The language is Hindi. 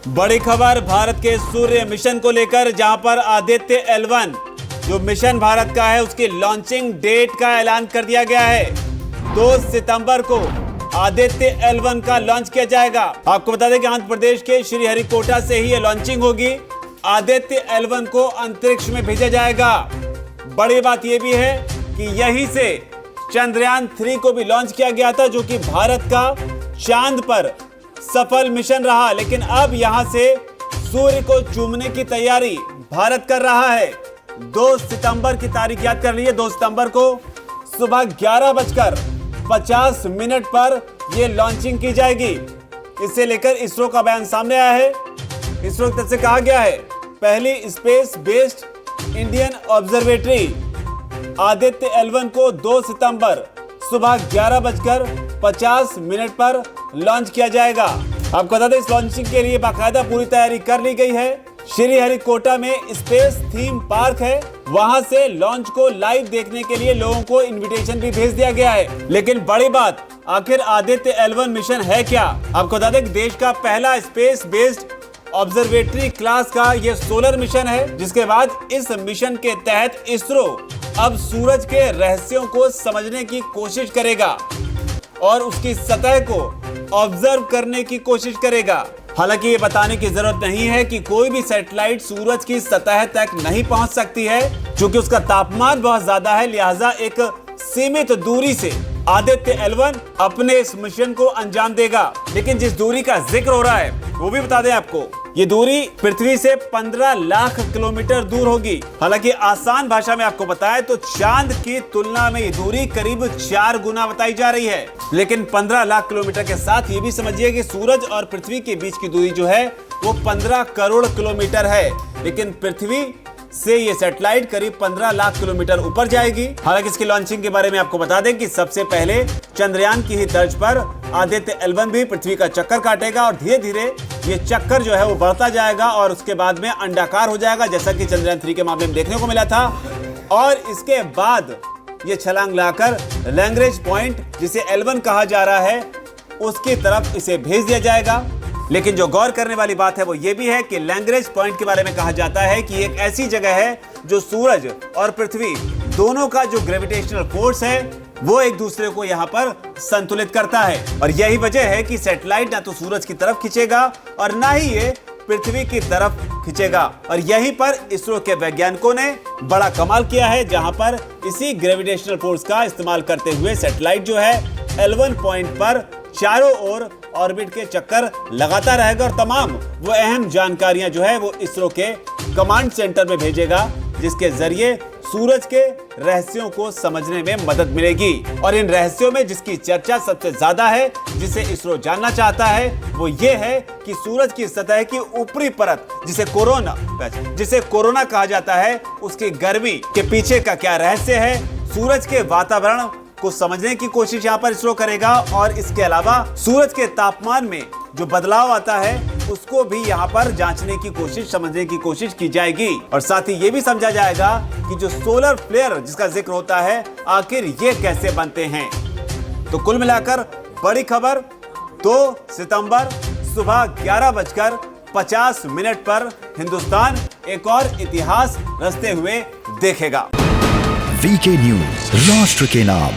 बड़ी खबर भारत के सूर्य मिशन को लेकर, जहां पर आदित्य L1 जो मिशन भारत का है उसकी लॉन्चिंग डेट का ऐलान कर दिया गया है। 2 सितंबर को आदित्य L1 का लॉन्च किया जाएगा। आपको बता दें कि आंध्र प्रदेश के श्रीहरिकोटा से ही ये लॉन्चिंग होगी। आदित्य L1 को अंतरिक्ष में भेजा जाएगा। बड़ी बात यह भी है कि यहीं से चंद्रयान 3 को भी लॉन्च किया गया था, जो कि भारत का चांद पर सफल मिशन रहा। लेकिन अब यहां से सूर्य को चूमने की तैयारी भारत कर रहा है। 2 सितंबर की तारीख याद कर लीजिए। 2 सितंबर को सुबह 11:50 पर यह लॉन्चिंग की जाएगी। इसे लेकर इसरो का बयान सामने आया है। इसरो की तरफ से कहा गया है, पहली space based Indian observatory Aditya L1 को 2 सितंबर सुबह 11:50 पर लॉन्च किया जाएगा। आपको बता दें, इस लॉन्चिंग के लिए बाकायदा पूरी तैयारी कर ली गई है। श्रीहरिकोटा में स्पेस थीम पार्क है, वहां से लॉन्च को लाइव देखने के लिए लोगों को इनविटेशन भी भेज दिया गया है। लेकिन बड़ी बात, आखिर आदित्य L1 मिशन है क्या? आपको बता दें कि देश का पहला स्पेस बेस्ड ऑब्जर्वेटरी क्लास का यह सोलर मिशन है, जिसके बाद इस मिशन के तहत इसरो अब सूरज के रहस्यों को समझने की कोशिश करेगा और उसकी सतह को ऑब्जर्व करने की कोशिश करेगा। हालांकि ये बताने की जरूरत नहीं है कि कोई भी सैटेलाइट सूरज की सतह तक नहीं पहुंच सकती है, क्योंकि उसका तापमान बहुत ज्यादा है। लिहाजा एक सीमित दूरी से आदित्य L1 अपने इस मिशन को अंजाम देगा। लेकिन जिस दूरी का जिक्र हो रहा है वो भी बता दें आपको, ये दूरी पृथ्वी से 15 लाख किलोमीटर दूर होगी। हालांकि आसान भाषा में आपको बताएं तो चांद की तुलना में ये दूरी करीब 4 गुना बताई जा रही है। लेकिन 15 लाख किलोमीटर के साथ ये भी समझिए कि सूरज और पृथ्वी के बीच की दूरी जो है वो 15 करोड़ किलोमीटर है। लेकिन पृथ्वी से ये सैटेलाइट करीब 15 लाख किलोमीटर ऊपर जाएगी। हालांकि इसकी लॉन्चिंग के बारे में आपको बता दें कि सबसे पहले चंद्रयान की ही तर्ज पर आदित्य L1 भी पृथ्वी का चक्कर काटेगा और धीरे धीरे ये चक्कर जो है वो बढ़ता जाएगा और उसके बाद में अंडाकार हो जाएगा, जैसा कि चंद्रयान 3 के मामले में देखने को मिला था। और इसके बाद ये छलांग लाकर लैग्रेंज पॉइंट, जिसे L1 कहा जा रहा है, उसकी तरफ इसे भेज दिया जाएगा। लेकिन जो गौर करने वाली बात है वो ये भी है कि लैग्रेंज पॉइंट के बारे में कहा जाता है कि एक ऐसी जगह है जो सूरज और पृथ्वी दोनों का जो ग्रेविटेशनल फोर्स है वो एक दूसरे को यहाँ पर संतुलित करता है। और यही वजह है कि सैटेलाइट ना तो सूरज की तरफ खींचेगा और ना ही ये पृथ्वी की तरफ खींचेगा। और यहीं पर इसरो के वैज्ञानिकों ने बड़ा कमाल किया है, जहां पर इसी ग्रेविटेशनल फोर्स का इस्तेमाल करते हुए सैटेलाइट जो है L1 पॉइंट पर चारों ओर ऑर्बिट के चक्कर लगाता रहेगा और तमाम वो अहम जानकारियां जो है वो इसरो के कमांड सेंटर में भेजेगा, जिसके जरिए सूरज के रहस्यों को समझने में मदद मिलेगी। और इन रहस्यों में जिसकी चर्चा सबसे ज्यादा है, जिसे इसरो जानना चाहता है, वो ये है कि सूरज की सतह की ऊपरी परत, जिसे कोरोना कहा जाता है, उसकी गर्मी के पीछे का क्या रहस्य है। सूरज के वातावरण को समझने की कोशिश यहाँ पर इसरो करेगा और इसके अलावा सूरज के तापमान में जो बदलाव आता है उसको भी यहाँ पर जांचने की कोशिश, समझने की कोशिश की जाएगी। और साथ ही ये भी समझा जाएगा कि जो सोलर फ्लेयर जिसका जिक्र होता है, आखिर ये कैसे बनते हैं। तो कुल मिलाकर बड़ी खबर, 2 सितंबर सुबह 11:50 पर हिंदुस्तान एक और इतिहास रचते हुए देखेगा। वीके न्यूज, राष्ट्र के नाम।